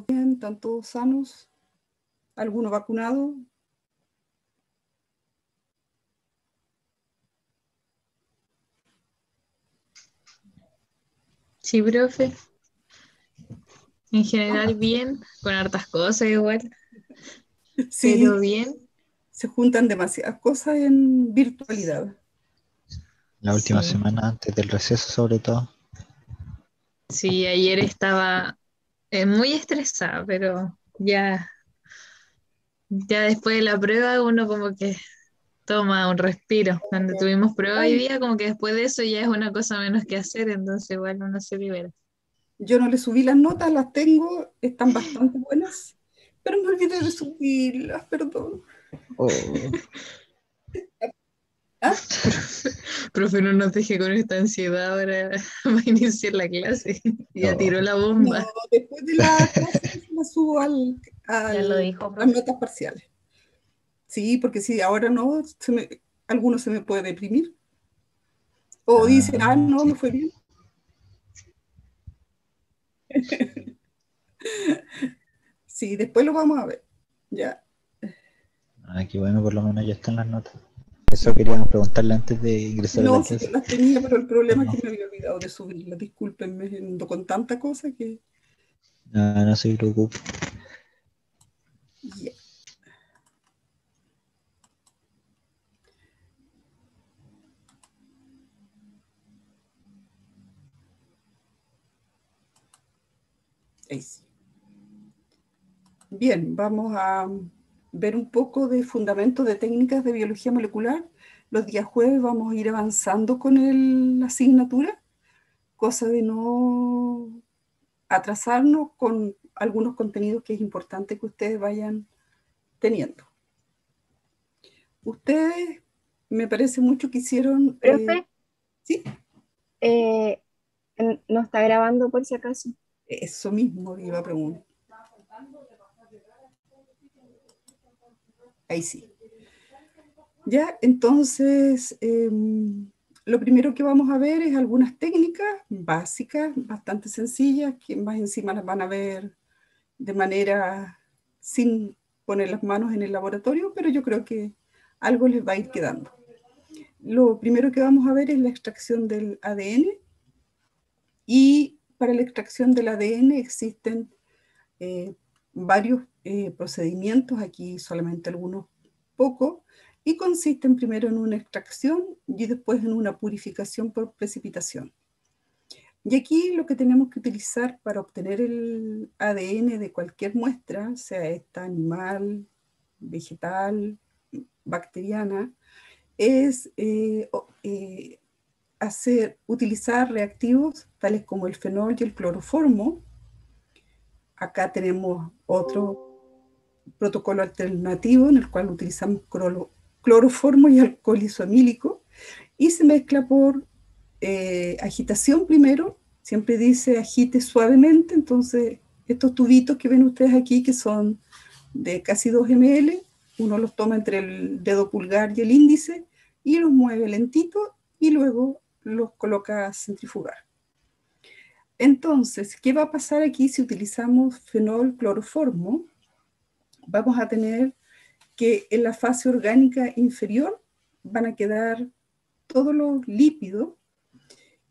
bien, están todos sanos, algunos vacunados. Sí, profe. En general bien, con hartas cosas igual, Sí, pero bien. se juntan demasiadas cosas en virtualidad. La última Sí, semana antes del receso sobre todo. sí, ayer estaba muy estresada, pero ya después de la prueba uno como que toma un respiro. Cuando tuvimos prueba hoy Ay, día, como que después de eso ya es una cosa menos que hacer, entonces igual uno se libera. yo no le subí las notas, las tengo, están bastante buenas, pero me olvidé de subirlas, perdón. Oh, ¿Ah? Profe, no nos deje con esta ansiedad ahora va a iniciar la clase. Ya no. tiró la No, bomba. después de la clase las subo Ya lo dijo, las profe. notas parciales. Sí, porque si ahora no, algunos se me puede deprimir. O dicen, ah, Ah, no, me sí. fue bien. Sí, después lo vamos a ver. Ya, Ah, qué bueno, por lo menos ya están las notas. Eso sí. queríamos preguntarle antes de ingresar a la No, sí, yo clase. las tenía, pero el Pero problema es no, que me había olvidado de subirlas. Discúlpenme, ando con tanta cosa que... no, no se preocupe. Ya. Ahí sí. Bien, vamos a ver un poco de fundamentos de técnicas de biología molecular. Los días jueves vamos a ir avanzando con la asignatura, cosa de no atrasarnos con algunos contenidos que es importante que ustedes vayan teniendo. Ustedes, me parece mucho que hicieron, Profe, sí, eh, no está grabando por si acaso. eso mismo iba a preguntar. Ahí sí. Ya, entonces, lo primero que vamos a ver es algunas técnicas básicas, bastante sencillas, que más encima las van a ver de manera sin poner las manos en el laboratorio, pero yo creo que algo les va a ir quedando. Lo primero que vamos a ver es la extracción del ADN y para la extracción del ADN existen eh, varios procedimientos, aquí solamente algunos pocos, y consisten primero en una extracción y después en una purificación por precipitación. Y aquí lo que tenemos que utilizar para obtener el ADN de cualquier muestra, sea esta animal, vegetal, bacteriana, es utilizar reactivos tales como el fenol y el cloroformo. Acá tenemos otro protocolo alternativo en el cual utilizamos cloroformo y alcohol isoamílico y se mezcla por agitación primero, siempre dice agite suavemente, entonces estos tubitos que ven ustedes aquí que son de casi 2 ml, uno los toma entre el dedo pulgar y el índice y los mueve lentito y luego los coloca a centrifugar. Entonces, ¿qué va a pasar aquí si utilizamos fenol cloroformo? Vamos a tener que en la fase orgánica inferior van a quedar todos los lípidos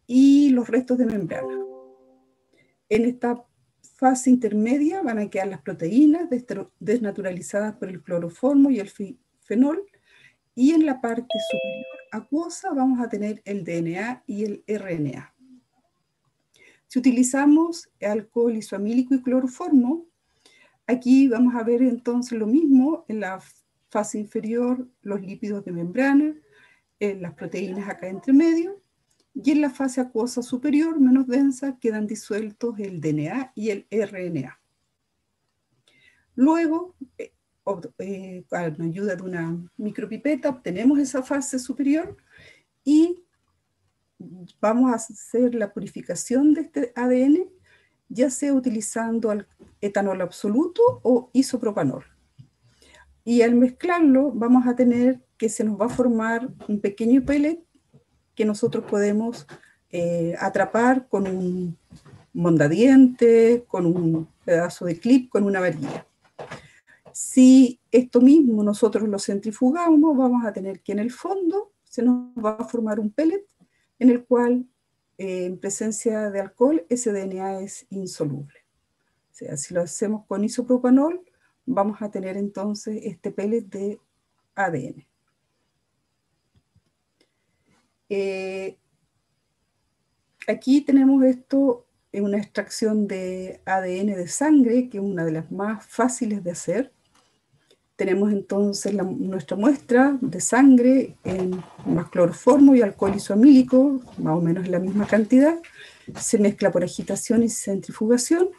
y los restos de membrana. En esta fase intermedia van a quedar las proteínas desnaturalizadas por el cloroformo y el fenol, y en la parte superior acuosa vamos a tener el DNA y el RNA. Si utilizamos alcohol isoamílico y cloroformo, aquí vamos a ver entonces lo mismo en la fase inferior, los lípidos de membrana, las proteínas acá entre medio, y en la fase acuosa superior, menos densa, quedan disueltos el DNA y el RNA. Luego, con ayuda de una micropipeta, obtenemos esa fase superior y vamos a hacer la purificación de este ADN, ya sea utilizando etanol absoluto o isopropanol. Y al mezclarlo vamos a tener que se nos va a formar un pequeño pellet que nosotros podemos atrapar con un mondadiente, con un pedazo de clip con una varilla. Si esto mismo nosotros lo centrifugamos, vamos a tener que en el fondo se nos va a formar un pellet en el cual, en presencia de alcohol, ese DNA es insoluble. O sea, si lo hacemos con isopropanol, vamos a tener entonces este pellet de ADN. Aquí tenemos esto en una extracción de ADN de sangre, que es una de las más fáciles de hacer. Tenemos entonces nuestra muestra de sangre en más cloroformo y alcohol isoamílico, más o menos la misma cantidad. Se mezcla por agitación y centrifugación.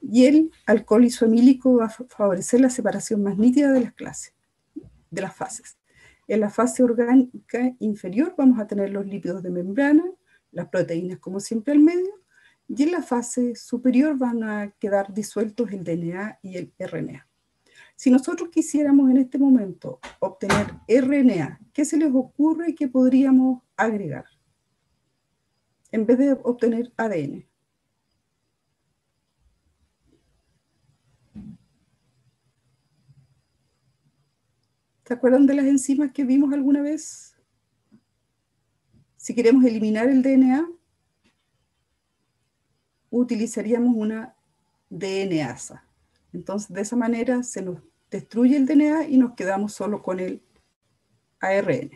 Y el alcohol isoamílico va a favorecer la separación más nítida de las fases. En la fase orgánica inferior vamos a tener los lípidos de membrana, las proteínas como siempre al medio, y en la fase superior van a quedar disueltos el DNA y el RNA. Si nosotros quisiéramos en este momento obtener RNA, ¿qué se les ocurre que podríamos agregar en vez de obtener ADN? ¿Se acuerdan de las enzimas que vimos alguna vez? Si queremos eliminar el DNA, utilizaríamos una DNasa. Entonces, de esa manera se nos destruye el DNA y nos quedamos solo con el ARN.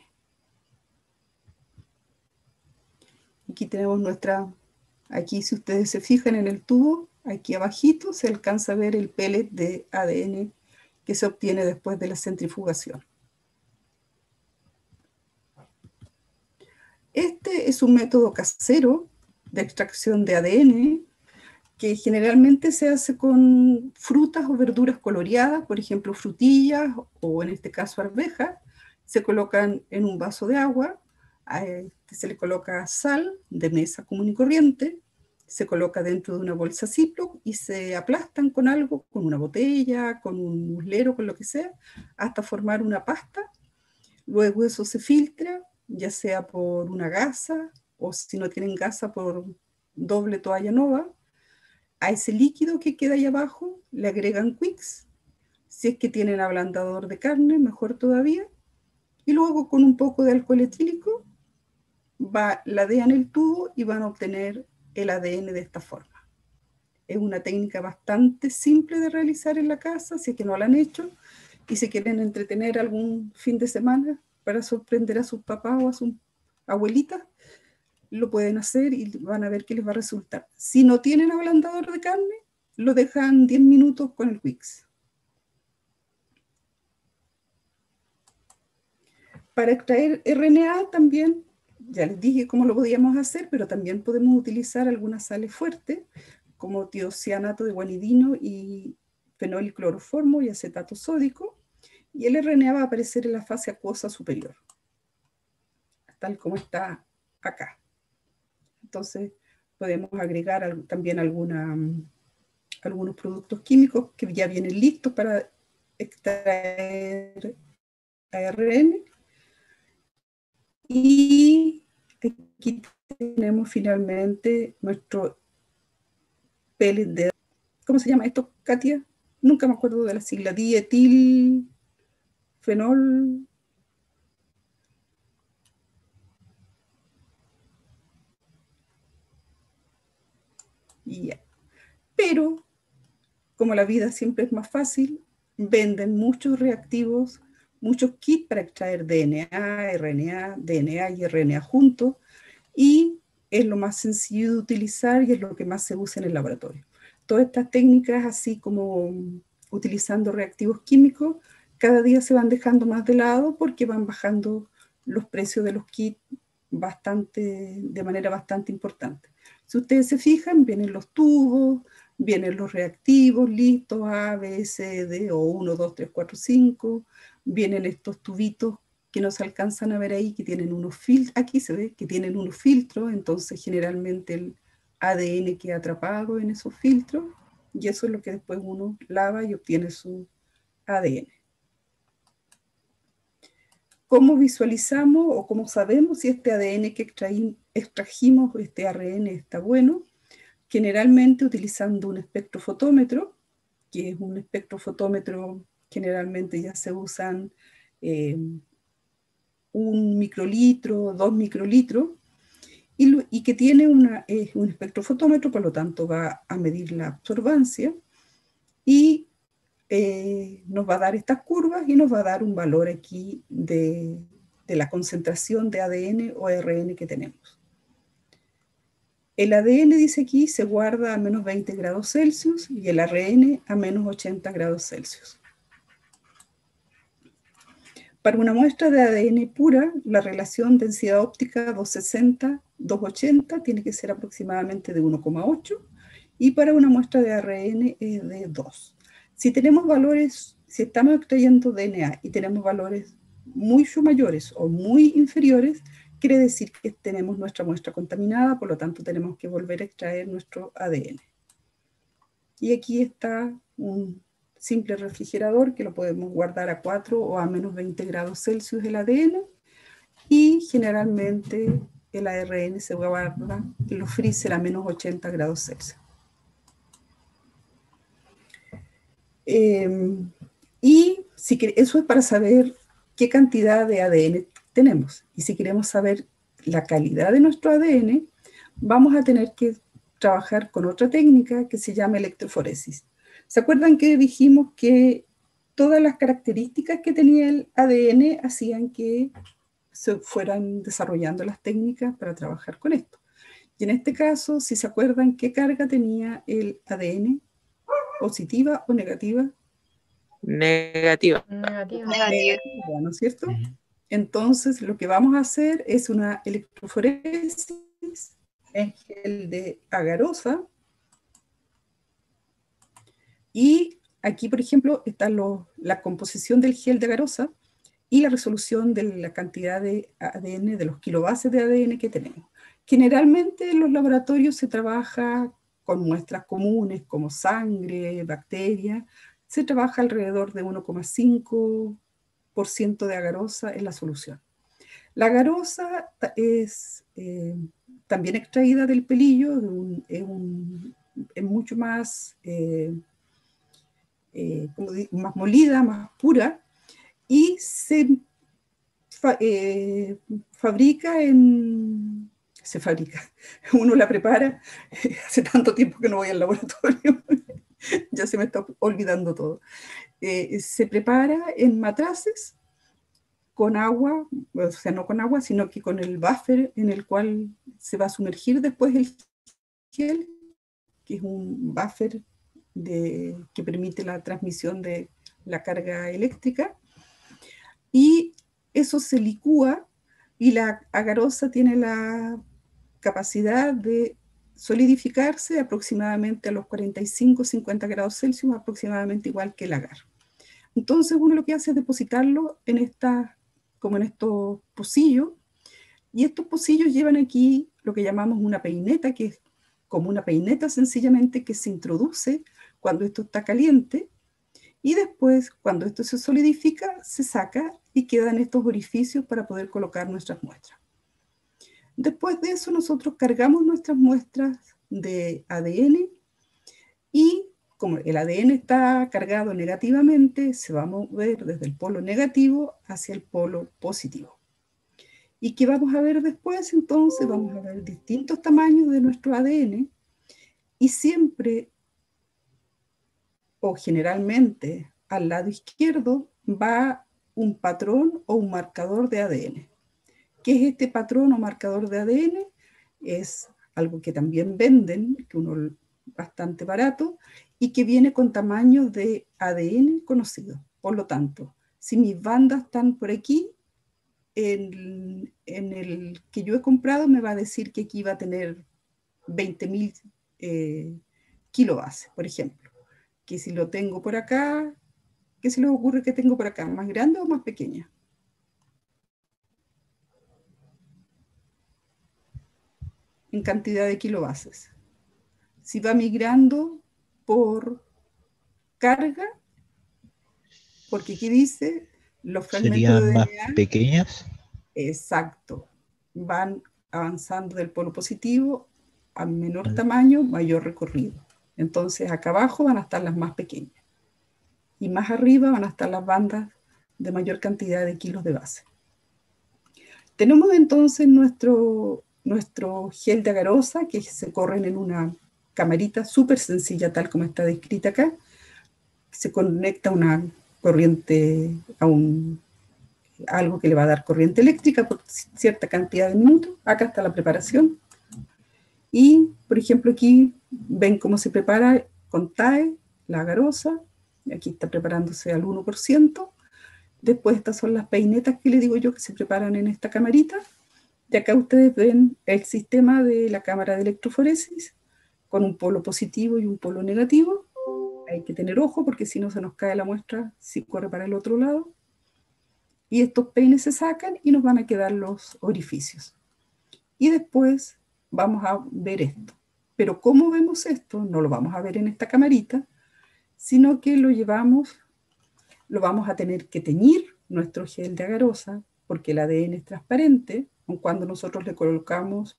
Aquí tenemos aquí si ustedes se fijan en el tubo, aquí abajito se alcanza a ver el pellet de ADN que se obtiene después de la centrifugación. Este es un método casero de extracción de ADN que generalmente se hace con frutas o verduras coloreadas, por ejemplo frutillas o en este caso arvejas. Se colocan en un vaso de agua, se le coloca sal de mesa común y corriente, se coloca dentro de una bolsa Ziploc y se aplastan con algo, con una botella, con un muslero, con lo que sea, hasta formar una pasta. Luego eso se filtra, ya sea por una gasa o si no tienen gasa por doble toalla nova. A ese líquido que queda ahí abajo le agregan Quicks, si es que tienen ablandador de carne, mejor todavía, y luego con un poco de alcohol etílico ladean el tubo y van a obtener el ADN de esta forma. Es una técnica bastante simple de realizar en la casa, si es que no la han hecho, y si quieren entretener algún fin de semana para sorprender a sus papás o a sus abuelitas, lo pueden hacer y van a ver que les va a resultar. Si no tienen ablandador de carne, lo dejan 10 minutos con el Wix. Para extraer RNA también, ya les dije cómo lo podíamos hacer, pero también podemos utilizar algunas sales fuertes, como tiocianato de guanidino y fenolcloroformo y acetato sódico, y el RNA va a aparecer en la fase acuosa superior, tal como está acá. Entonces, podemos agregar también algunos productos químicos que ya vienen listos para extraer ARN. Y aquí tenemos finalmente nuestro pellet de... ¿Cómo se llama esto, Katia? Nunca me acuerdo de la sigla. Dietilfenol... Yeah. Pero, como la vida siempre es más fácil, venden muchos reactivos, muchos kits para extraer DNA, RNA, DNA y RNA juntos, y es lo más sencillo de utilizar y es lo que más se usa en el laboratorio. Todas estas técnicas, así como utilizando reactivos químicos, cada día se van dejando más de lado porque van bajando los precios de los kits de manera bastante importante. Si ustedes se fijan, vienen los tubos, vienen los reactivos listos, A, B, C, D, o 1, 2, 3, 4, 5, vienen estos tubitos que no se alcanzan a ver ahí, que tienen unos filtros, aquí se ve que tienen unos filtros, entonces generalmente el ADN queda atrapado en esos filtros, y eso es lo que después uno lava y obtiene su ADN. ¿Cómo visualizamos o cómo sabemos si este ADN que extrajimos, este ARN está bueno? generalmente utilizando un espectrofotómetro, que es un espectrofotómetro, generalmente ya se usan 1 microlitro, 2 microlitros, y que tiene un espectrofotómetro, por lo tanto va a medir la absorbancia y nos va a dar estas curvas y nos va a dar un valor aquí de la concentración de ADN o ARN que tenemos. El ADN, dice aquí, se guarda a menos 20 grados Celsius y el ARN a menos 80 grados Celsius. Para una muestra de ADN pura, la relación densidad óptica 260-280 tiene que ser aproximadamente de 1,8 y para una muestra de ARN es de 2. Si tenemos valores, si estamos extrayendo DNA y tenemos valores mucho mayores o muy inferiores, quiere decir que tenemos nuestra muestra contaminada, por lo tanto tenemos que volver a extraer nuestro ADN. Y aquí está un simple refrigerador que lo podemos guardar a 4 o a menos 20 grados Celsius el ADN, y generalmente el ARN se guarda en los freezer a menos 80 grados Celsius. Y eso es para saber qué cantidad de ADN tenemos. Y si queremos saber la calidad de nuestro ADN, vamos a tener que trabajar con otra técnica que se llama electroforesis. ¿Se acuerdan que dijimos que todas las características que tenía el ADN hacían que se fueran desarrollando las técnicas para trabajar con esto? Y en este caso, si se acuerdan, ¿qué carga tenía el ADN? ¿Positiva o negativa? Negativa. Negativa. ¿No es cierto? Entonces, lo que vamos a hacer es una electroforesis en gel de agarosa. Y aquí, por ejemplo, está la composición del gel de agarosa y la resolución de la cantidad de ADN, de los kilobases de ADN que tenemos. Generalmente en los laboratorios se trabaja con muestras comunes como sangre, bacterias. Se trabaja alrededor de 1,5% de agarosa en la solución. La agarosa es también extraída del pelillo, es mucho más, más molida, más pura, y se fabrica, uno la prepara, hace tanto tiempo que no voy al laboratorio, ya se me está olvidando todo. Se prepara en matraces con agua, o sea, no con agua, sino que con el buffer en el cual se va a sumergir después el gel, que es un buffer que permite la transmisión de la carga eléctrica, y eso se licúa y la agarosa tiene la capacidad de solidificarse aproximadamente a los 45-50 grados Celsius, aproximadamente igual que el agar. Entonces uno lo que hace es depositarlo como en estos pocillos, y estos pocillos llevan aquí lo que llamamos una peineta, que es como una peineta sencillamente que se introduce cuando esto está caliente, y después cuando esto se solidifica se saca y quedan estos orificios para poder colocar nuestras muestras. Después de eso nosotros cargamos nuestras muestras de ADN, y como el ADN está cargado negativamente, se va a mover desde el polo negativo hacia el polo positivo. ¿Y qué vamos a ver después? Entonces vamos a ver distintos tamaños de nuestro ADN, y siempre, o generalmente, al lado izquierdo va un patrón o un marcador de ADN. ¿Qué es este patrón o marcador de ADN? Es algo que también venden, que uno bastante barato, y que viene con tamaños de ADN conocidos. Por lo tanto, si mis bandas están por aquí, en el que yo he comprado me va a decir que aquí va a tener 20.000 kilobases, por ejemplo. Que si lo tengo por acá, ¿qué se les ocurre que tengo por acá? ¿Más grande o más pequeña? En cantidad de kilobases. Si va migrando por carga, porque aquí dice los fragmentos de ¿Serían más DNA, pequeñas? exacto, van avanzando del polo positivo a menor tamaño, mayor recorrido. Entonces acá abajo van a estar las más pequeñas. Y más arriba van a estar las bandas de mayor cantidad de kilos de base. Tenemos entonces nuestro gel de agarosa, que se corren en una camarita súper sencilla, tal como está descrita acá. Se conecta a una corriente, algo que le va a dar corriente eléctrica por cierta cantidad de minutos. Acá está la preparación. Y, por ejemplo, aquí ven cómo se prepara con TAE, la agarosa. Aquí está preparándose al 1%. Después estas son las peinetas que les digo yo que se preparan en esta camarita. Y acá ustedes ven el sistema de la cámara de electroforesis con un polo positivo y un polo negativo. Hay que tener ojo porque si no se nos cae la muestra si corre para el otro lado. Y estos peines se sacan y nos van a quedar los orificios. Y después vamos a ver esto. Pero ¿cómo vemos esto? No lo vamos a ver en esta camarita, sino que lo vamos a tener que teñir nuestro gel de agarosa, porque el ADN es transparente, aun cuando nosotros le colocamos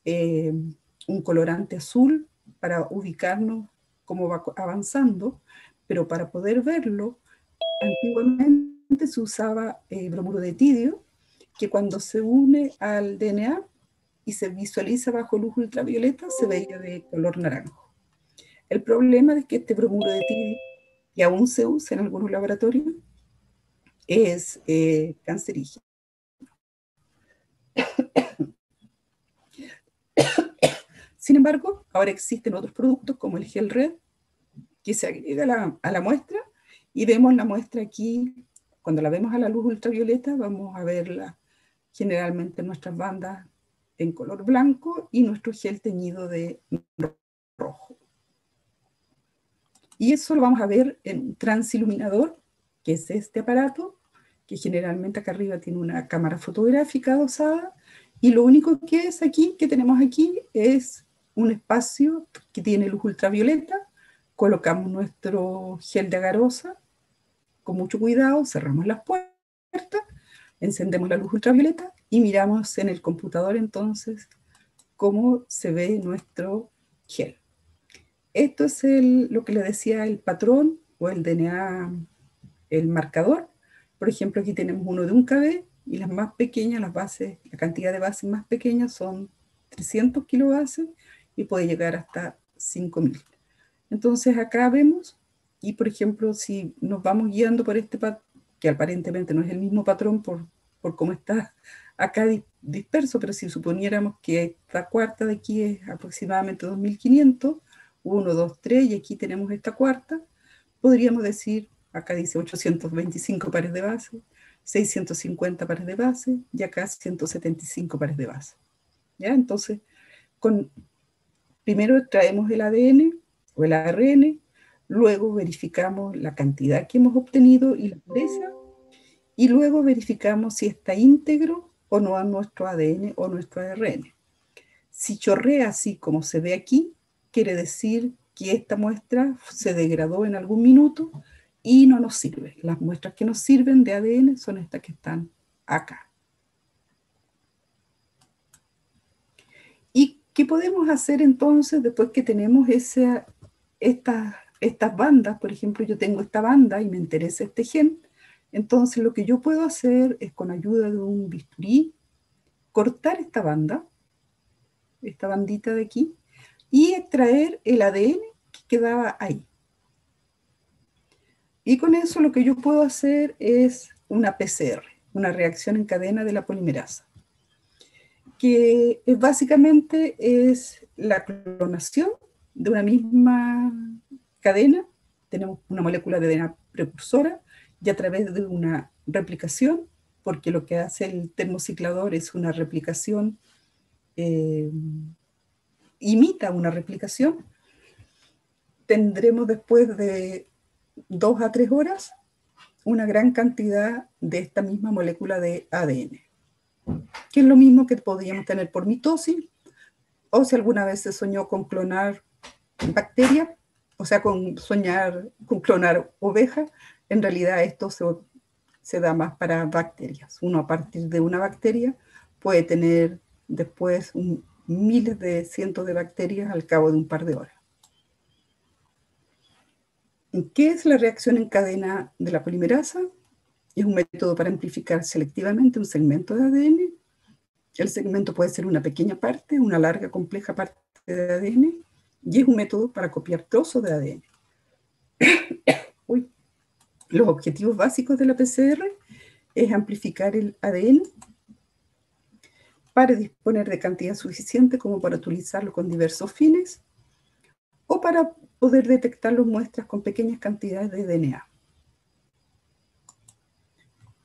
un colorante azul para ubicarnos cómo va avanzando, pero para poder verlo, antiguamente se usaba bromuro de tidio, que cuando se une al DNA y se visualiza bajo luz ultravioleta, se veía de color naranjo. El problema es que este bromuro de tidio, que aún se usa en algunos laboratorios, es cancerígeno. Sin embargo, ahora existen otros productos como el gel red, que se agrega a la muestra, y vemos la muestra aquí. Cuando la vemos a la luz ultravioleta, vamos a verla generalmente en nuestras bandas en color blanco y nuestro gel teñido de rojo. Y eso lo vamos a ver en un transiluminador, que es este aparato, que generalmente acá arriba tiene una cámara fotográfica adosada, y lo único que es aquí, que tenemos aquí, es un espacio que tiene luz ultravioleta. Colocamos nuestro gel de agarosa con mucho cuidado, cerramos las puertas, encendemos la luz ultravioleta y miramos en el computador entonces cómo se ve nuestro gel. Esto es lo que le decía el patrón o el DNA, el marcador. Por ejemplo, aquí tenemos uno de 1 kb y las más pequeñas, las bases, la cantidad de bases más pequeñas son 300 kilobases y puede llegar hasta 5000. Entonces acá vemos, y por ejemplo, si nos vamos guiando por este patrón, que aparentemente no es el mismo patrón por cómo está acá disperso, pero si suponiéramos que esta cuarta de aquí es aproximadamente 2500, 1, 2, 3, y aquí tenemos esta cuarta, podríamos decir, acá dice 825 pares de base, 650 pares de base, y acá 175 pares de base. ¿Ya? Entonces, primero extraemos el ADN o el ARN, luego verificamos la cantidad que hemos obtenido y la pureza, y luego verificamos si está íntegro o no a nuestro ADN o nuestro ARN. Si chorrea así como se ve aquí, quiere decir que esta muestra se degradó en algún minuto y no nos sirve. Las muestras que nos sirven de ADN son estas que están acá. ¿Y qué podemos hacer entonces después que tenemos estas bandas? Por ejemplo, yo tengo esta banda y me interesa este gen. Entonces lo que yo puedo hacer es, con ayuda de un bisturí, cortar esta banda, esta bandita de aquí, y extraer el ADN que quedaba ahí. Y con eso lo que yo puedo hacer es una PCR, una reacción en cadena de la polimerasa, que básicamente es la clonación de una misma cadena. Tenemos una molécula de ADN precursora, y a través de una replicación, porque lo que hace el termociclador es una replicación, imita una replicación, tendremos después de 2 a 3 horas una gran cantidad de esta misma molécula de ADN, que es lo mismo que podríamos tener por mitosis, o si alguna vez se soñó con clonar bacterias, o sea, soñar con clonar ovejas, en realidad esto se da más para bacterias. Uno, a partir de una bacteria, puede tener después miles de cientos de bacterias al cabo de un par de horas. ¿Qué es la reacción en cadena de la polimerasa? Es un método para amplificar selectivamente un segmento de ADN. El segmento puede ser una pequeña parte, una larga, compleja parte de ADN, y es un método para copiar trozos de ADN. Los objetivos básicos de la PCR es amplificar el ADN para disponer de cantidad suficiente como para utilizarlo con diversos fines o para poder detectar las muestras con pequeñas cantidades de DNA.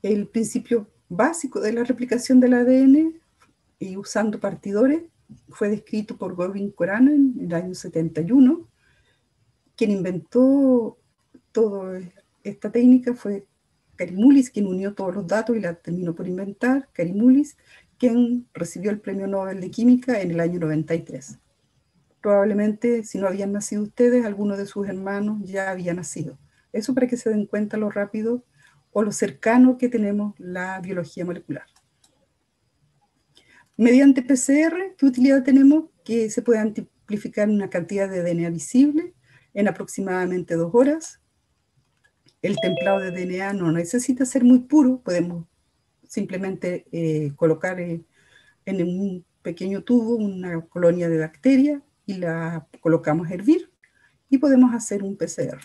El principio básico de la replicación del ADN y usando partidores fue descrito por Govin Khorana en el año 71. Quien inventó toda esta técnica fue Kary-Mullis, quien unió todos los datos y la terminó por inventar. Kary-Mullis, quien recibió el Premio Nobel de Química en el año 93. Probablemente, si no habían nacido ustedes, alguno de sus hermanos ya había nacido. Eso para que se den cuenta lo rápido o lo cercano que tenemos la biología molecular. Mediante PCR, ¿qué utilidad tenemos? Que se puede amplificar una cantidad de DNA visible en aproximadamente 2 horas. El templado de DNA no necesita ser muy puro, podemos simplemente colocar en un pequeño tubo una colonia de bacterias y la colocamos a hervir y podemos hacer un PCR.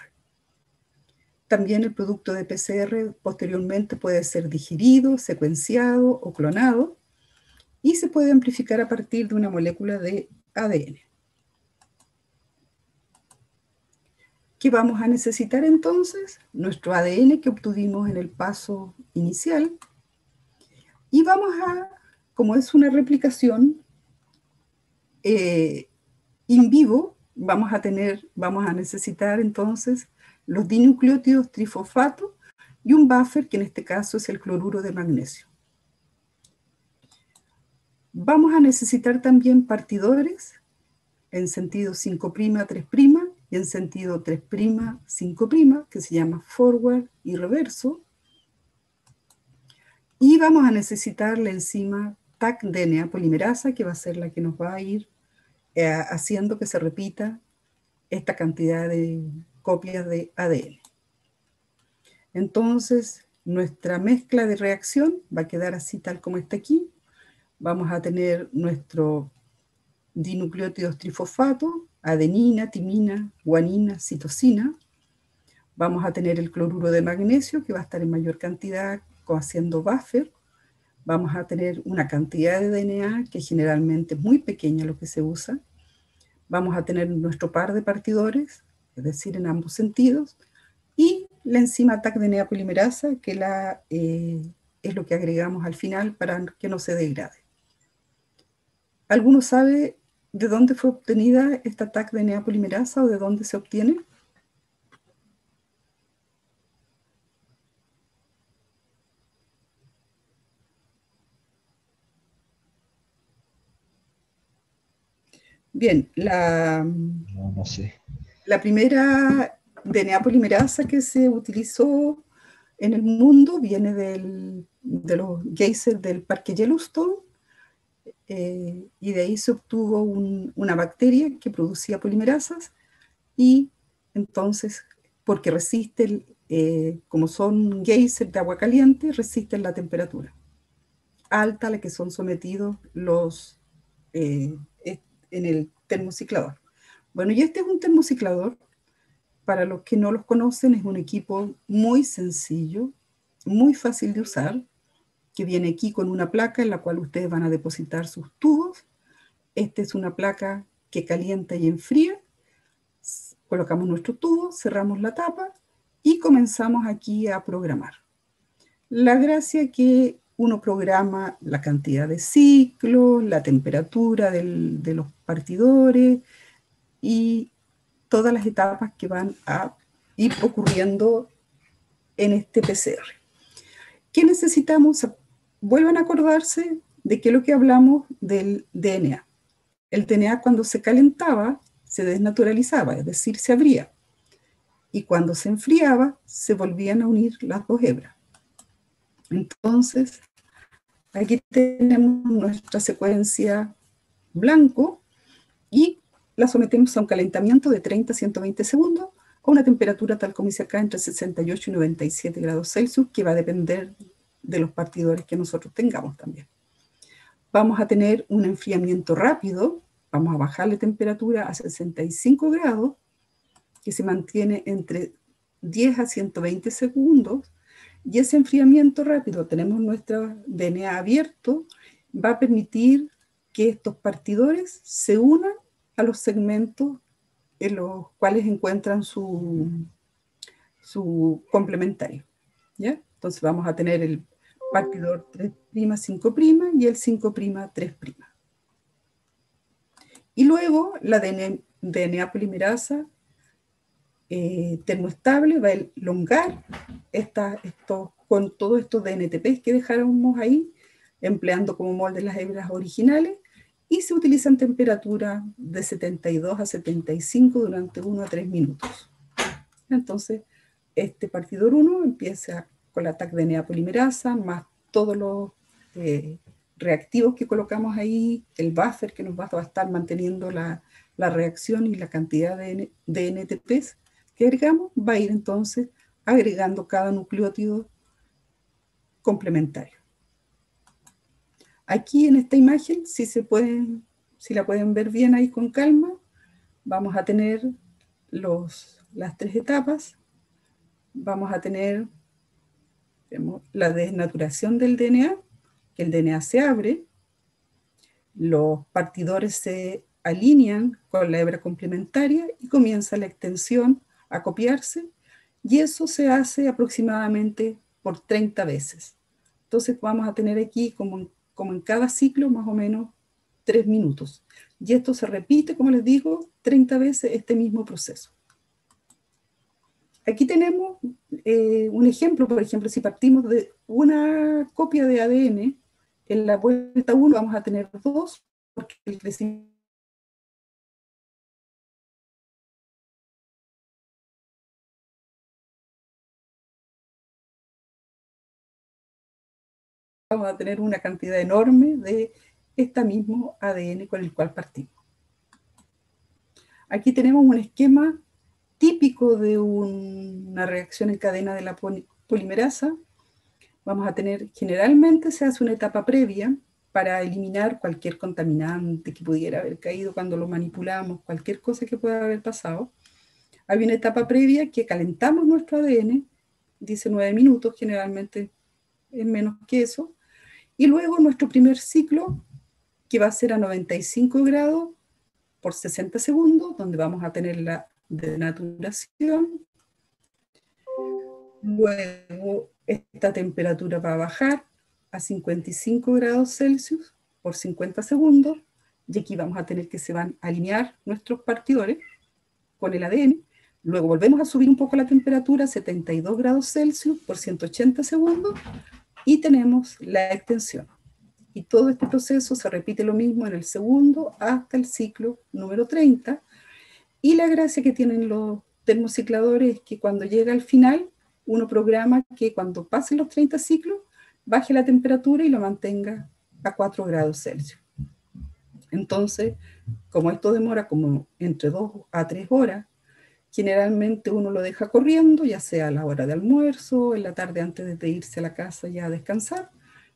También el producto de PCR posteriormente puede ser digerido, secuenciado o clonado y se puede amplificar a partir de una molécula de ADN. ¿Qué vamos a necesitar entonces? Nuestro ADN que obtuvimos en el paso inicial y vamos a, como es una replicación in vivo, vamos a necesitar entonces los dinucleótidos trifosfato y un buffer, que en este caso es el cloruro de magnesio. Vamos a necesitar también partidores en sentido 5' a 3' y en sentido 3', 5', que se llama forward y reverso. Y vamos a necesitar la enzima Taq-DNA polimerasa, que va a ser la que nos va a ir haciendo que se repita esta cantidad de copias de ADN. Entonces, nuestra mezcla de reacción va a quedar así tal como está aquí. Vamos a tener nuestro dinucleótidos trifosfato, adenina, timina, guanina, citosina. Vamos a tener el cloruro de magnesio, que va a estar en mayor cantidad haciendo buffer. Vamos a tener una cantidad de DNA que generalmente es muy pequeña lo que se usa. Vamos a tener nuestro par de partidores, es decir, en ambos sentidos, y la enzima Taq-DNA polimerasa, que es lo que agregamos al final para que no se degrade. ¿Alguno sabe de dónde fue obtenida esta Taq-DNA polimerasa o de dónde se obtiene? Bien, No sé. la primera DNA polimerasa que se utilizó en el mundo viene de los geysers del Parque Yellowstone, y de ahí se obtuvo una bacteria que producía polimerasas, y entonces, porque resisten, como son geysers de agua caliente, resisten la temperatura alta a la que son sometidos en el termociclador. Bueno, y este es un termociclador. Para los que no los conocen, es un equipo muy sencillo, muy fácil de usar, que viene aquí con una placa en la cual ustedes van a depositar sus tubos. Esta es una placa que calienta y enfría. Colocamos nuestro tubo, cerramos la tapa y comenzamos aquí a programar. La gracia es que uno programa la cantidad de ciclos, la temperatura de los partidores y todas las etapas que van a ir ocurriendo en este PCR. ¿Qué necesitamos? Vuelvan a acordarse de qué es lo que hablamos del DNA. El DNA, cuando se calentaba, se desnaturalizaba, es decir, se abría. Y cuando se enfriaba, se volvían a unir las dos hebras. Entonces, aquí tenemos nuestra secuencia blanco y la sometemos a un calentamiento de 30 a 120 segundos a una temperatura tal como dice acá entre 68 y 97 grados Celsius, que va a depender de los partidores que nosotros tengamos también. Vamos a tener un enfriamiento rápido, vamos a bajar la temperatura a 65 grados, que se mantiene entre 10 a 120 segundos, y ese enfriamiento rápido, tenemos nuestro DNA abierto, va a permitir que estos partidores se unan a los segmentos en los cuales encuentran su complementario, ¿ya? Entonces vamos a tener el partidor 3', 5' y el 5', 3'. Y luego la DNA polimerasa termoestable va a elongar con todos estos DNTP que dejáramos ahí, empleando como molde las hebras originales, y se utilizan temperaturas de 72 a 75 durante 1 a 3 minutos. Entonces, este partidor 1 empieza con la Taq DNA polimerasa, más todos los reactivos que colocamos ahí, el buffer que nos va a estar manteniendo la reacción y la cantidad de NTPs que agregamos, va a ir entonces agregando cada nucleótido complementario. Aquí en esta imagen, si la pueden ver bien ahí con calma, vamos a tener las 3 etapas. Vamos a tener la desnaturación del DNA, que el DNA se abre, los partidores se alinean con la hebra complementaria y comienza la extensión a copiarse, y eso se hace aproximadamente por 30 veces. Entonces vamos a tener aquí como en cada ciclo más o menos 3 minutos. Y esto se repite, como les digo, 30 veces este mismo proceso. Aquí tenemos un ejemplo, por ejemplo, si partimos de una copia de ADN, en la vuelta 1 vamos a tener 2, porque el crecimiento vamos a tener una cantidad enorme de este mismo ADN con el cual partimos. Aquí tenemos un esquema típico de una reacción en cadena de la polimerasa. Vamos a tener, generalmente se hace una etapa previa para eliminar cualquier contaminante que pudiera haber caído cuando lo manipulamos, cualquier cosa que pueda haber pasado. Hay una etapa previa que calentamos nuestro ADN, 19 minutos, generalmente es menos que eso, y luego nuestro primer ciclo, que va a ser a 95 grados por 60 segundos, donde vamos a tener la denaturación. Luego esta temperatura va a bajar a 55 grados Celsius por 50 segundos, y aquí vamos a tener que se van a alinear nuestros partidores con el ADN. Luego volvemos a subir un poco la temperatura a 72 grados Celsius por 180 segundos y tenemos la extensión. Y todo este proceso se repite lo mismo en el segundo hasta el ciclo número 30. Y la gracia que tienen los termocicladores es que cuando llega al final, uno programa que cuando pasen los 30 ciclos, baje la temperatura y lo mantenga a 4 grados Celsius. Entonces, como esto demora como entre 2 a 3 horas, generalmente uno lo deja corriendo, ya sea a la hora de almuerzo, en la tarde antes de irse a la casa ya a descansar,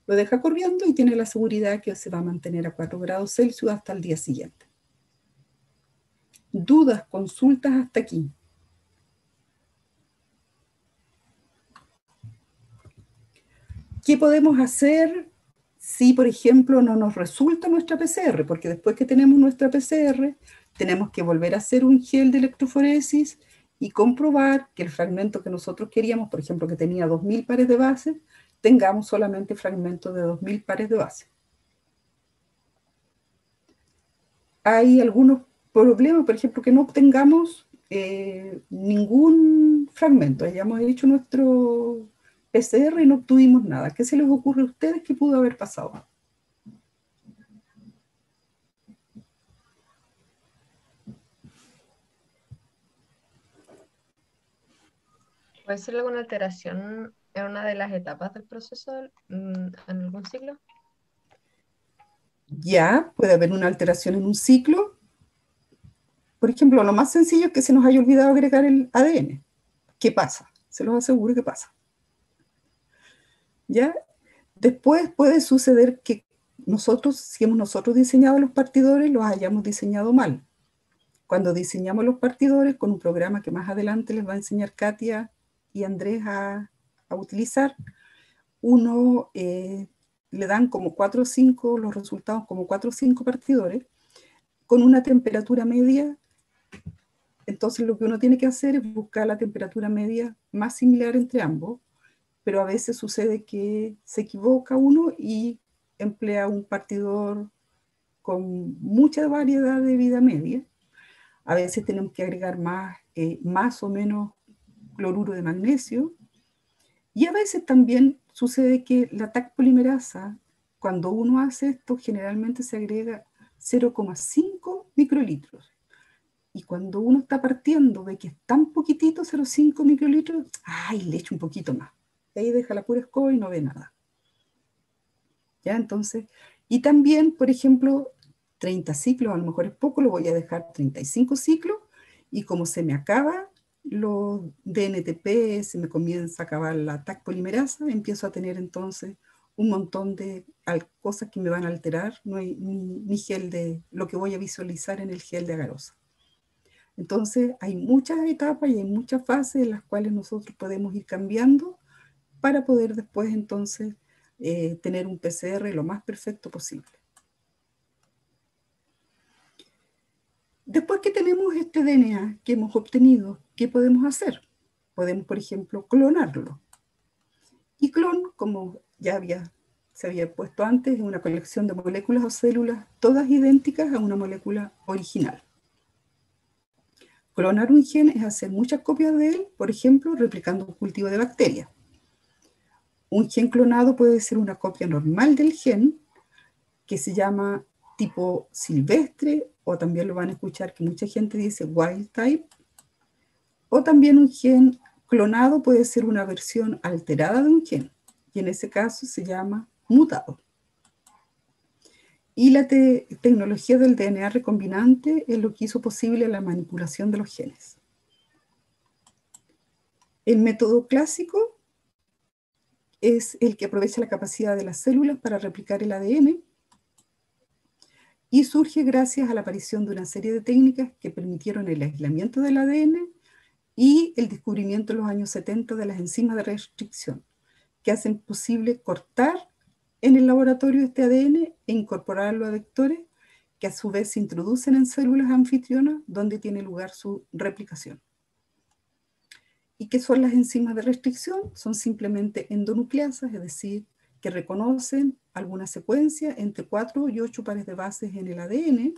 lo deja corriendo y tiene la seguridad que se va a mantener a 4 grados Celsius hasta el día siguiente. ¿Dudas, consultas hasta aquí? ¿Qué podemos hacer si, por ejemplo, no nos resulta nuestra PCR? Porque después que tenemos nuestra PCR, tenemos que volver a hacer un gel de electroforesis y comprobar que el fragmento que nosotros queríamos, por ejemplo, que tenía 2000 pares de bases, tengamos solamente fragmentos de 2000 pares de bases. Hay algunos problemas, por ejemplo, que no obtengamos ningún fragmento. Hayamos hecho nuestro PCR y no obtuvimos nada. ¿Qué se les ocurre a ustedes que pudo haber pasado? ¿Puede ser alguna alteración en una de las etapas del proceso en algún ciclo? Ya puede haber una alteración en un ciclo. Por ejemplo, lo más sencillo es que se nos haya olvidado agregar el ADN. ¿Qué pasa? Se los aseguro que pasa. ¿Ya? Después puede suceder que nosotros, si hemos nosotros diseñado los partidores, los hayamos diseñado mal. Cuando diseñamos los partidores con un programa que más adelante les va a enseñar Katia y Andrés a utilizar, uno le dan como 4 o 5, los resultados como 4 o 5 partidores, con una temperatura media. Entonces lo que uno tiene que hacer es buscar la temperatura media más similar entre ambos, pero a veces sucede que se equivoca uno y emplea un partidor con mucha variedad de vida media. A veces tenemos que agregar más o menos cloruro de magnesio. Y a veces también sucede que la TAC polimerasa, cuando uno hace esto, generalmente se agrega 0,5 microlitros. Y cuando uno está partiendo ve que es tan poquitito, 0,5 microlitros, ¡ay! Le echo un poquito más. Y ahí deja la pura escoba y no ve nada. ¿Ya? Entonces, y también, por ejemplo, 30 ciclos, a lo mejor es poco, lo voy a dejar 35 ciclos, y como se me acaba los DNTP, se me comienza a acabar la TAC polimerasa, empiezo a tener entonces un montón de cosas que me van a alterar mi gel de, lo que voy a visualizar en el gel de agarosa. Entonces hay muchas etapas y hay muchas fases en las cuales nosotros podemos ir cambiando para poder después entonces tener un PCR lo más perfecto posible. Después que tenemos este DNA que hemos obtenido, ¿qué podemos hacer? Podemos, por ejemplo, clonarlo. Y clon, como ya se había puesto antes, es una colección de moléculas o células todas idénticas a una molécula original. Clonar un gen es hacer muchas copias de él, por ejemplo, replicando un cultivo de bacterias. Un gen clonado puede ser una copia normal del gen, que se llama tipo silvestre, o también lo van a escuchar que mucha gente dice wild type, o también un gen clonado puede ser una versión alterada de un gen, y en ese caso se llama mutado. Y la tecnología del DNA recombinante es lo que hizo posible la manipulación de los genes. El método clásico es el que aprovecha la capacidad de las células para replicar el ADN, y surge gracias a la aparición de una serie de técnicas que permitieron el aislamiento del ADN y el descubrimiento en los años 70 de las enzimas de restricción, que hacen posible cortar en el laboratorio este ADN e incorporarlo a vectores que a su vez se introducen en células anfitrionas donde tiene lugar su replicación. ¿Y qué son las enzimas de restricción? Son simplemente endonucleasas, es decir, que reconocen alguna secuencia entre 4 y 8 pares de bases en el ADN.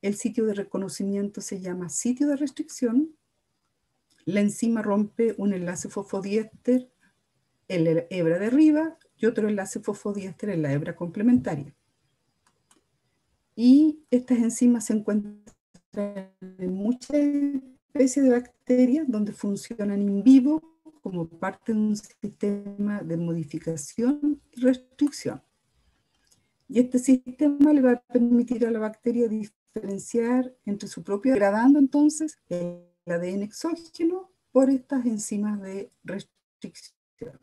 El sitio de reconocimiento se llama sitio de restricción. La enzima rompe un enlace fosfodiéster en la hebra de arriba y otro enlace fosfodiéster en la hebra complementaria. Y estas enzimas se encuentran en muchas especies de bacterias donde funcionan in vivo como parte de un sistema de modificación y restricción. Y este sistema le va a permitir a la bacteria diferenciar entre su propio, degradando entonces el ADN exógeno por estas enzimas de restricción.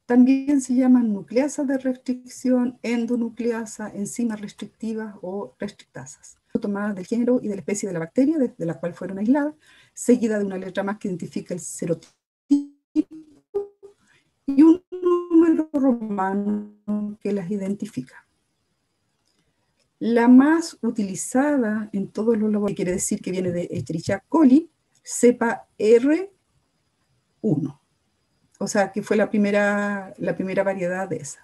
También se llaman nucleasas de restricción, endonucleasas, enzimas restrictivas o restrictasas, tomadas del género y de la especie de la bacteria desde la cual fueron aisladas, seguida de una letra más que identifica el serotipo y un número romano que las identifica. La más utilizada en todos los laboratorios, quiere decir que viene de Escherichia coli, cepa R1. O sea, que fue la primera variedad de esa.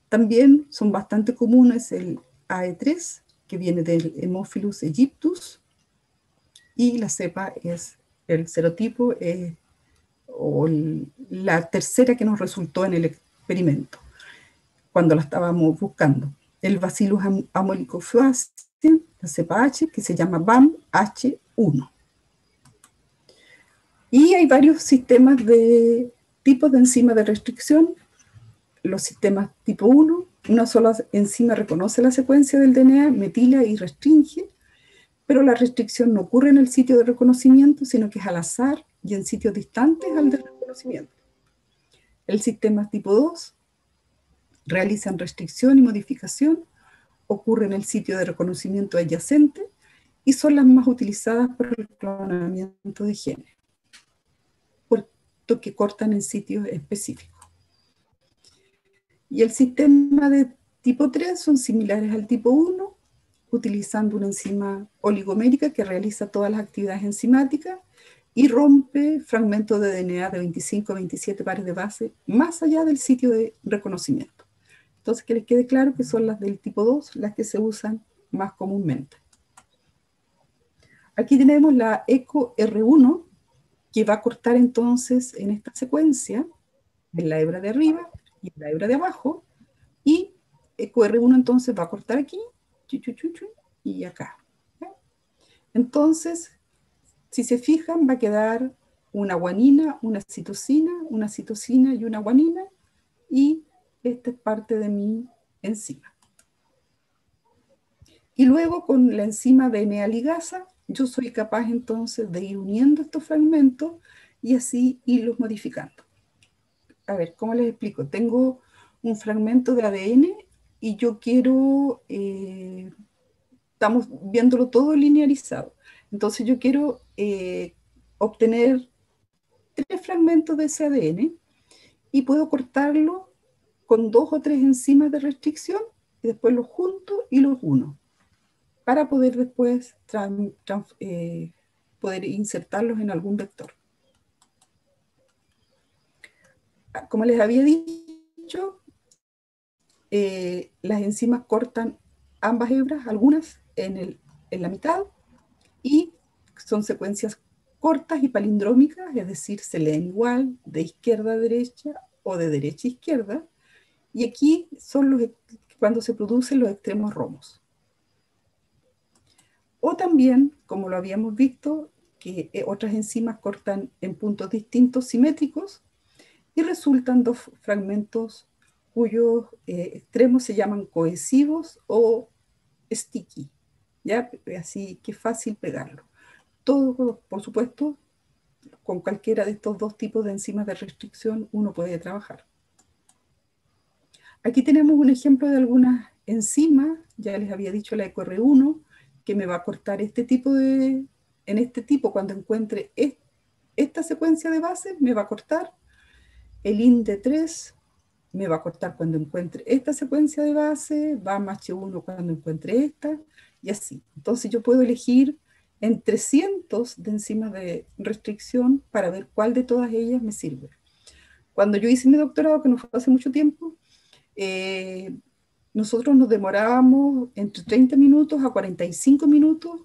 También son bastante comunes el AE3, que viene del Haemophilus aegyptus, y la cepa es el serotipo, o la tercera que nos resultó en el experimento, cuando la estábamos buscando. El Bacillus amolycofaciens, la cepa H, que se llama BAM-H1. Y hay varios sistemas de tipos de enzimas de restricción, los sistemas tipo 1, una sola enzima reconoce la secuencia del DNA, metila y restringe, pero la restricción no ocurre en el sitio de reconocimiento, sino que es al azar y en sitios distantes al de reconocimiento. El sistema tipo 2 realizan restricción y modificación, ocurre en el sitio de reconocimiento adyacente y son las más utilizadas para el clonamiento de genes, puesto que cortan en sitios específicos. Y el sistema de tipo 3 son similares al tipo 1, utilizando una enzima oligomérica que realiza todas las actividades enzimáticas y rompe fragmentos de DNA de 25 a 27 pares de base más allá del sitio de reconocimiento. Entonces, que les quede claro que son las del tipo 2 las que se usan más comúnmente. Aquí tenemos la EcoR1, que va a cortar entonces en esta secuencia, en la hebra de arriba y en la hebra de abajo, y EcoR1 entonces va a cortar aquí, y acá. Entonces, si se fijan, va a quedar una guanina, una citosina y una guanina, y esta es parte de mi enzima. Y luego con la enzima DNA ligasa, yo soy capaz entonces de ir uniendo estos fragmentos y así irlos modificando. A ver, ¿cómo les explico? Tengo un fragmento de ADN y yo quiero, estamos viéndolo todo linearizado. Entonces yo quiero obtener 3 fragmentos de ese ADN y puedo cortarlo con 2 o 3 enzimas de restricción y después los junto y los uno para poder después poder insertarlos en algún vector. Como les había dicho, las enzimas cortan ambas hebras, algunas en la mitad, y son secuencias cortas y palindrómicas, es decir, se leen igual de izquierda a derecha o de derecha a izquierda, y aquí son cuando se producen los extremos romos. O también, como lo habíamos visto, que otras enzimas cortan en puntos distintos simétricos y resultan 2 fragmentos cuyos extremos se llaman cohesivos o sticky, ¿ya? Así que es fácil pegarlo. Todo, por supuesto, con cualquiera de estos 2 tipos de enzimas de restricción uno puede trabajar. Aquí tenemos un ejemplo de algunas enzimas, ya les había dicho la EcoR1, que me va a cortar en este tipo, cuando encuentre esta secuencia de base, me va a cortar. El IND3 me va a cortar cuando encuentre esta secuencia de base, BAM-H1 cuando encuentre esta, y así. Entonces yo puedo elegir entre cientos de enzimas de restricción para ver cuál de todas ellas me sirve. Cuando yo hice mi doctorado, que no fue hace mucho tiempo, nosotros nos demorábamos entre 30 minutos a 45 minutos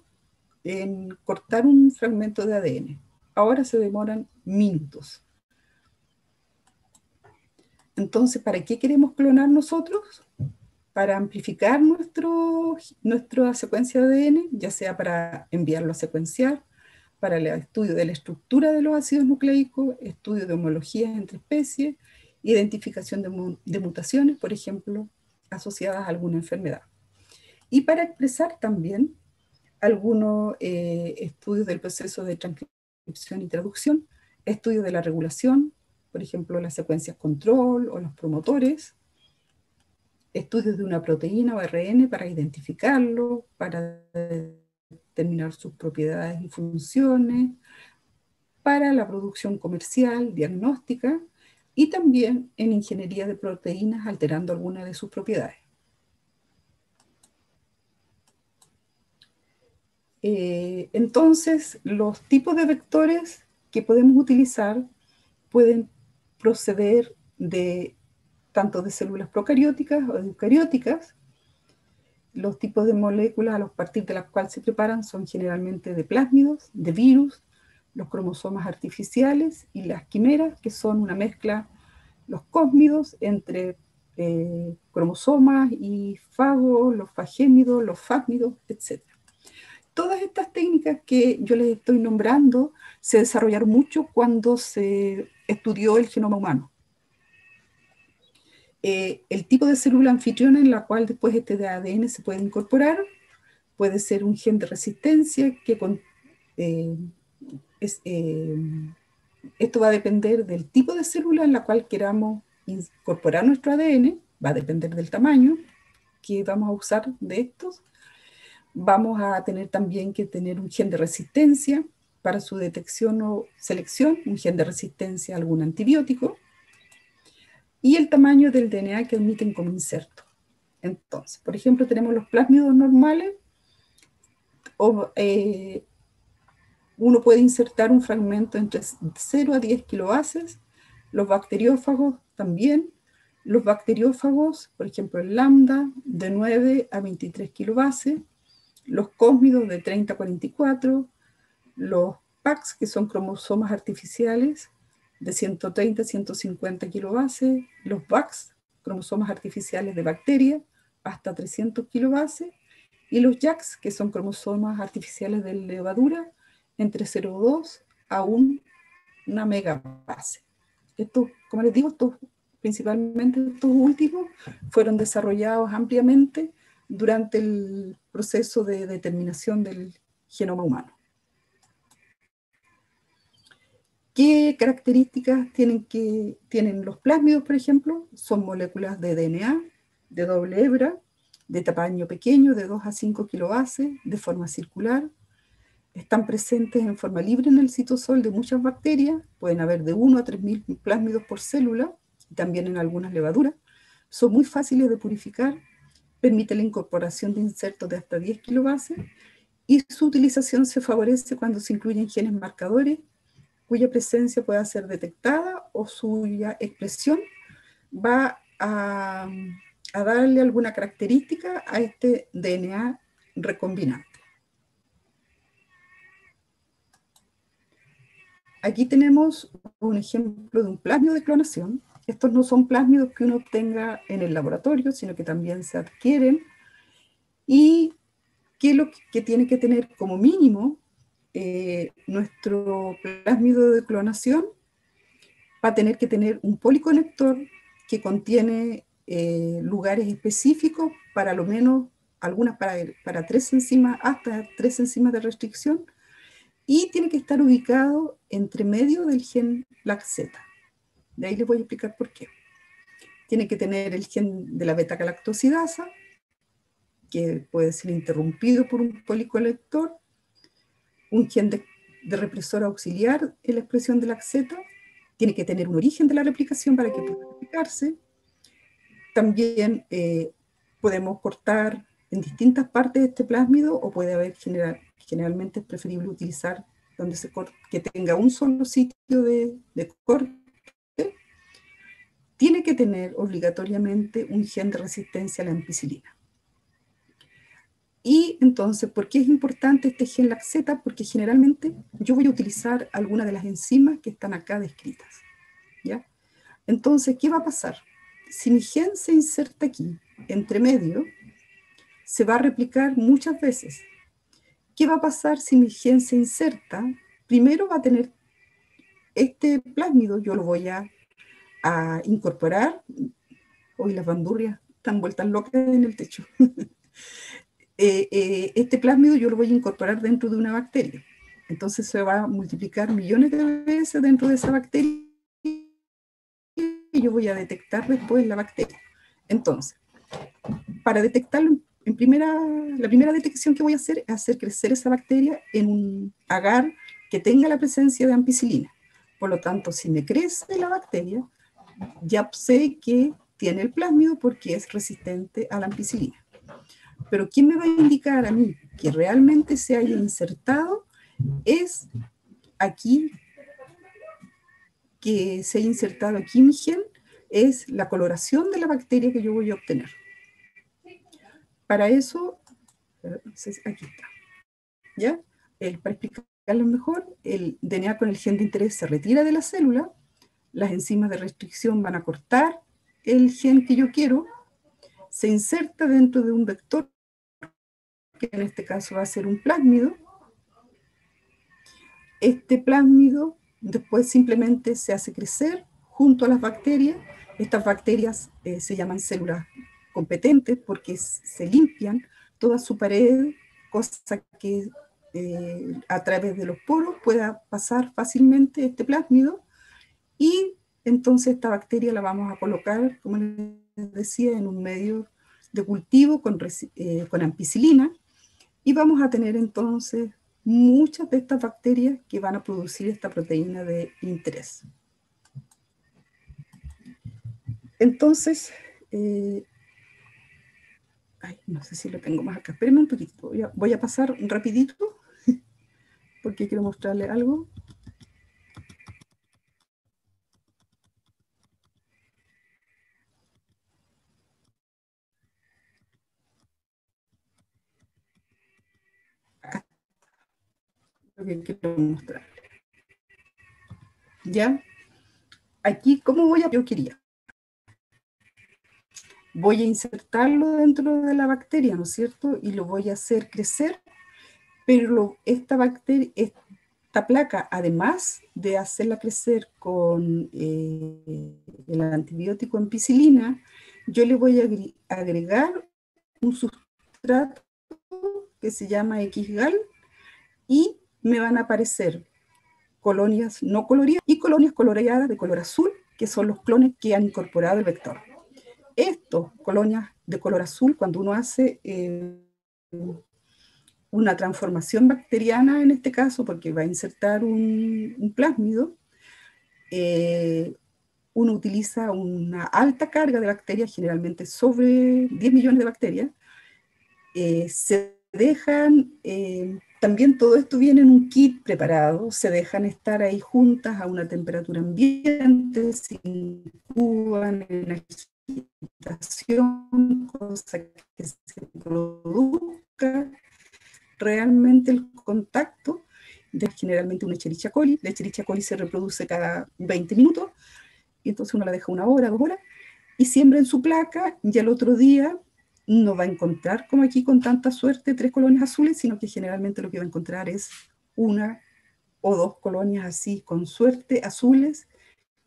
en cortar un fragmento de ADN. Ahora se demoran minutos. Entonces, ¿para qué queremos clonar nosotros? Para amplificar nuestra secuencia de ADN, ya sea para enviarlo a secuenciar, para el estudio de la estructura de los ácidos nucleicos, estudio de homologías entre especies, identificación de mutaciones, por ejemplo, asociadas a alguna enfermedad. Y para expresar también algunos estudios del proceso de transcripción y traducción, estudios de la regulación, por ejemplo, las secuencias control o los promotores, estudios de una proteína o ARN para identificarlo, para determinar sus propiedades y funciones, para la producción comercial, diagnóstica, y también en ingeniería de proteínas alterando alguna de sus propiedades. Entonces, los tipos de vectores que podemos utilizar pueden proceder tanto de células procarióticas o eucarióticas. Los tipos de moléculas a partir de las cuales se preparan son generalmente de plásmidos, de virus, los cromosomas artificiales y las quimeras, que son una mezcla, los cósmidos, entre cromosomas y fagos, los fagémidos, los fásmidos, etc. Todas estas técnicas que yo les estoy nombrando se desarrollaron mucho cuando se estudió el genoma humano. El tipo de célula anfitriona en la cual después este de ADN se puede incorporar puede ser un gen de resistencia que esto va a depender del tipo de célula en la cual queramos incorporar nuestro ADN, va a depender del tamaño que vamos a usar de estos. Vamos a tener también que tener un gen de resistencia para su detección o selección, un gen de resistencia a algún antibiótico, y el tamaño del DNA que admiten como inserto. Entonces, por ejemplo, tenemos los plásmidos normales, uno puede insertar un fragmento entre 0 a 10 kilobases, los bacteriófagos también. Los bacteriófagos, por ejemplo, el lambda, de 9 a 23 kilobases, los cósmidos de 30 a 44, los PACs, que son cromosomas artificiales, de 130 a 150 kilobases, los VACs, cromosomas artificiales de bacterias, hasta 300 kilobases, y los JACs, que son cromosomas artificiales de levadura, entre 0,2 a una megabase. Estos, como les digo, principalmente estos últimos fueron desarrollados ampliamente durante el proceso de determinación del genoma humano. ¿Qué características tienen los plásmidos, por ejemplo? Son moléculas de DNA, de doble hebra, de tamaño pequeño, de 2 a 5 kilobases, de forma circular. Están presentes en forma libre en el citosol de muchas bacterias, pueden haber de 1 a 3.000 plásmidos por célula, y también en algunas levaduras. Son muy fáciles de purificar, permite la incorporación de insertos de hasta 10 kilobases, y su utilización se favorece cuando se incluyen genes marcadores, cuya presencia pueda ser detectada o cuya expresión va a darle alguna característica a este DNA recombinante. Aquí tenemos un ejemplo de un plásmido de clonación. Estos no son plásmidos que uno obtenga en el laboratorio, sino que también se adquieren. Y ¿qué es lo que tiene que tener como mínimo nuestro plásmido de clonación? Va a tener que tener un policonector que contiene lugares específicos para lo menos algunas para 3 enzimas, hasta 3 enzimas de restricción, y tiene que estar ubicado entre medio del gen LAC-Z. De ahí les voy a explicar por qué. Tiene que tener el gen de la beta-galactosidasa, que puede ser interrumpido por un policonector, un gen de represor auxiliar en la expresión de LAC-Z, tiene que tener un origen de la replicación para que pueda replicarse. También podemos cortar en distintas partes de este plásmido, o puede haber generalmente es preferible utilizar donde que tenga un solo sitio de corte. Tiene que tener obligatoriamente un gen de resistencia a la ampicilina. Y entonces, ¿por qué es importante este gen LAC-Z? Porque generalmente yo voy a utilizar alguna de las enzimas que están acá descritas, ¿ya? Entonces, ¿qué va a pasar? Si mi gen se inserta aquí, entre medio, se va a replicar muchas veces. ¿Qué va a pasar si mi gen se inserta? Primero va a tener este plásmido, yo lo voy a incorporar. Hoy las bandurrias están vueltas locas en el techo. Este plásmido yo lo voy a incorporar dentro de una bacteria. Entonces se va a multiplicar millones de veces dentro de esa bacteria y yo voy a detectar después la bacteria. Entonces, para detectarlo, la primera detección que voy a hacer es hacer crecer esa bacteria en un agar que tenga la presencia de ampicilina. Por lo tanto, si me crece la bacteria, ya sé que tiene el plásmido porque es resistente a la ampicilina. Pero ¿quién me va a indicar a mí que realmente se haya insertado? Es aquí, que se haya insertado aquí mi gen, es la coloración de la bacteria que yo voy a obtener. Para eso, aquí está, ¿ya? Para explicarlo mejor, el DNA con el gen de interés se retira de la célula, las enzimas de restricción van a cortar el gen que yo quiero, se inserta dentro de un vector, que en este caso va a ser un plásmido, este plásmido después simplemente se hace crecer junto a las bacterias. Estas bacterias se llaman células competentes porque se limpian toda su pared, cosa que a través de los poros pueda pasar fácilmente este plásmido, y entonces esta bacteria la vamos a colocar, como les decía, en un medio de cultivo con ampicilina, y vamos a tener entonces muchas de estas bacterias que van a producir esta proteína de interés. Entonces, no sé si lo tengo más acá, espérenme un poquito, voy a pasar rapidito porque quiero mostrarle algo. Acá, lo que quiero mostrar. ¿Ya? Aquí, ¿cómo voy a...? Yo quería. Voy a insertarlo dentro de la bacteria, ¿no es cierto? Y lo voy a hacer crecer, pero esta bacteria, esta placa, además de hacerla crecer con el antibiótico ampicilina, yo le voy a agregar un sustrato que se llama XGAL, y me van a aparecer colonias no coloridas y colonias coloreadas de color azul, que son los clones que han incorporado el vector. Estas colonias de color azul, cuando uno hace una transformación bacteriana, en este caso, porque va a insertar un plásmido, uno utiliza una alta carga de bacterias, generalmente sobre 10 millones de bacterias. Se dejan, también todo esto viene en un kit preparado, se dejan estar ahí juntas a una temperatura ambiente, se incuban en agitación, cosa que se produzca realmente el contacto de generalmente una Escherichia coli. La Escherichia coli se reproduce cada 20 minutos, y entonces uno la deja 1 hora, 2 horas, y siembra en su placa, y al otro día no va a encontrar, como aquí con tanta suerte, 3 colonias azules, sino que generalmente lo que va a encontrar es 1 o 2 colonias así, con suerte, azules,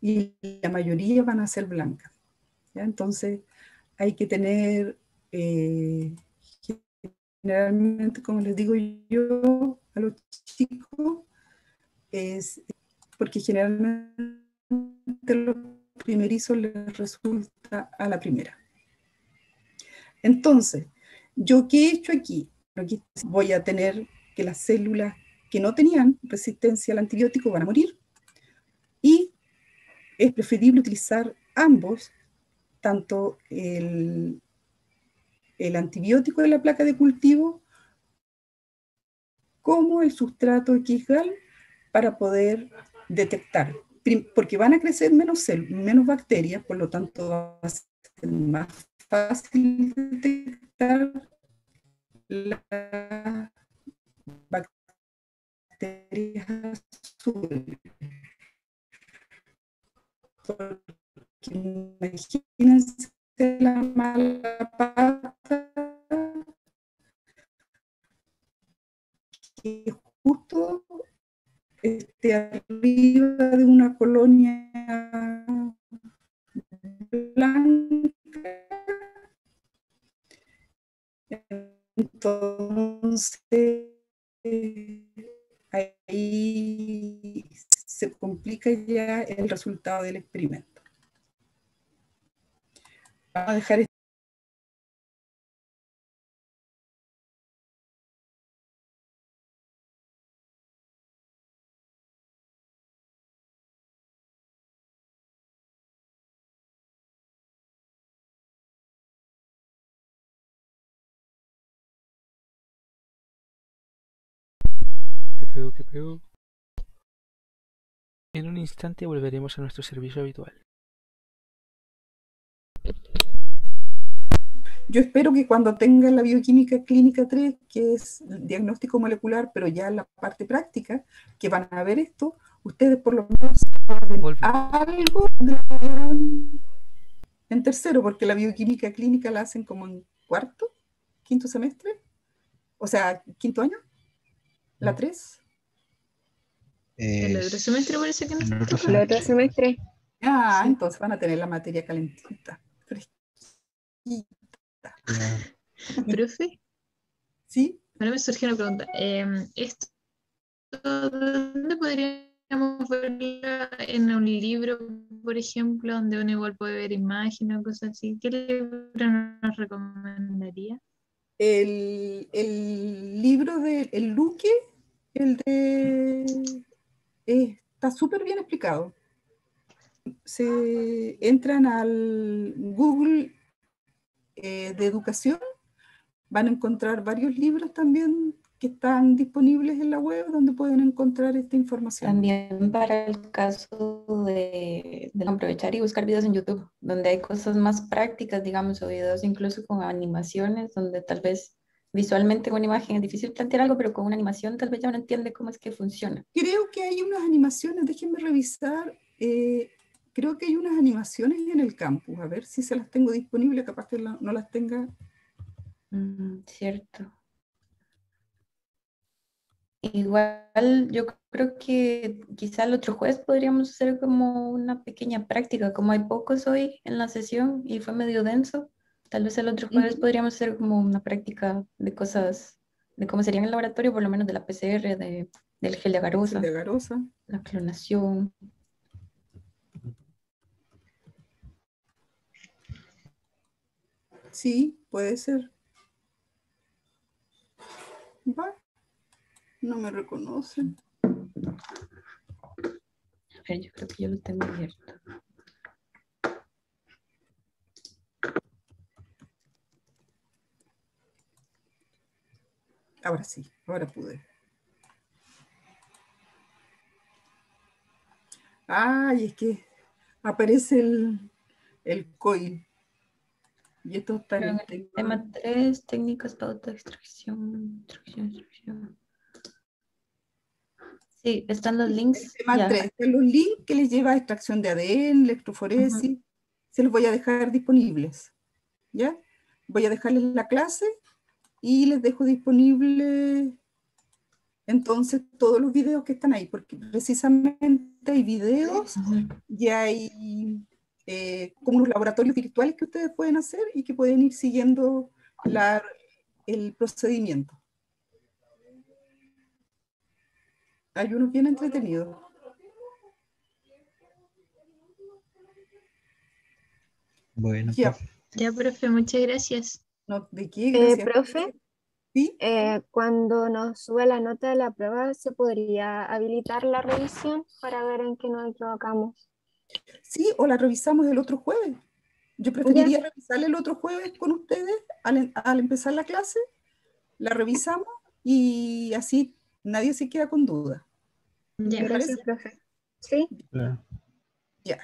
y la mayoría van a ser blancas. ¿Ya? Entonces hay que tener, generalmente, como les digo yo a los chicos, es porque generalmente los primerizos les resulta a la primera. Entonces, ¿yo qué he hecho aquí? Aquí voy a tener que las células que no tenían resistencia al antibiótico van a morir, y es preferible utilizar ambos, tanto el antibiótico de la placa de cultivo como el sustrato XGAL, para poder detectar, porque van a crecer menos bacterias, por lo tanto va a ser más fácil detectar las bacterias azules. Porque imagínense la mala pata, que justo esté arriba de una colonia blanca. Entonces, ahí se complica ya el resultado del experimento. Vamos a dejar esto. ¿Qué pedo? En un instante volveremos a nuestro servicio habitual. Yo espero que cuando tengan la bioquímica clínica 3, que es el diagnóstico molecular, pero ya en la parte práctica, que van a ver esto, ustedes por lo menos saben algo de lo que vieron en tercero, porque la bioquímica clínica la hacen como en cuarto, quinto semestre, o sea, quinto año, la 3. El otro semestre parece que nos el otro toca. El otro semestre. Ah, Sí. entonces van a tener la materia calentita, fresquita. Claro. Profe, ¿Sí? ahora me surge una pregunta. ¿Esto dónde podríamos verla? ¿En un libro, por ejemplo, donde uno igual puede ver imágenes o cosas así? ¿Qué libro nos recomendaría? El libro de El Luque, el de... está súper bien explicado. Se entran al Google de educación, van a encontrar varios libros también que están disponibles en la web donde pueden encontrar esta información. También para el caso de aprovechar y buscar videos en YouTube, donde hay cosas más prácticas, digamos, o videos incluso con animaciones, donde tal vez visualmente con una imagen es difícil plantear algo, pero con una animación tal vez ya uno entiende cómo es que funciona. Creo que hay unas animaciones, déjenme revisar, creo que hay unas animaciones en el campus, a ver si se las tengo disponibles, capaz que no las tenga. Cierto. Igual yo creo que quizá el otro jueves podríamos hacer como una pequeña práctica, como hay pocos hoy en la sesión y fue medio denso, tal vez el otro jueves podríamos hacer como una práctica de cosas, de cómo sería en el laboratorio, por lo menos de la PCR, del gel de agarosa, De Garosa. la clonación. Sí, puede ser. Va, no me reconocen. A ver, yo creo que yo lo tengo abierto. Ahora sí, ahora pude. Ay, es que aparece el coil. Y esto está en Pero en el el tema. tema 3, técnicas para autoextracción, extracción. Sí, están los El links. tema Ya. 3, los links que les lleva a extracción de ADN, electroforesis, se los voy a dejar disponibles. ¿Ya? Voy a dejarles la clase y les dejo disponible entonces todos los videos que están ahí, porque precisamente hay videos y hay como unos laboratorios virtuales que ustedes pueden hacer y que pueden ir siguiendo el procedimiento. Hay unos bien entretenidos. Bueno, Ya, profe. Ya, profe, muchas gracias. no, ¿de qué? Gracias. Profe, ¿Sí? cuando nos suba la nota de la prueba, ¿se podría habilitar la revisión para ver en qué nos equivocamos? Sí, o la revisamos el otro jueves. Yo preferiría revisarla el otro jueves con ustedes al empezar la clase, la revisamos y así nadie se queda con duda. Ya. ¿Les parece? Gracias, profe. Sí. Claro. Ya.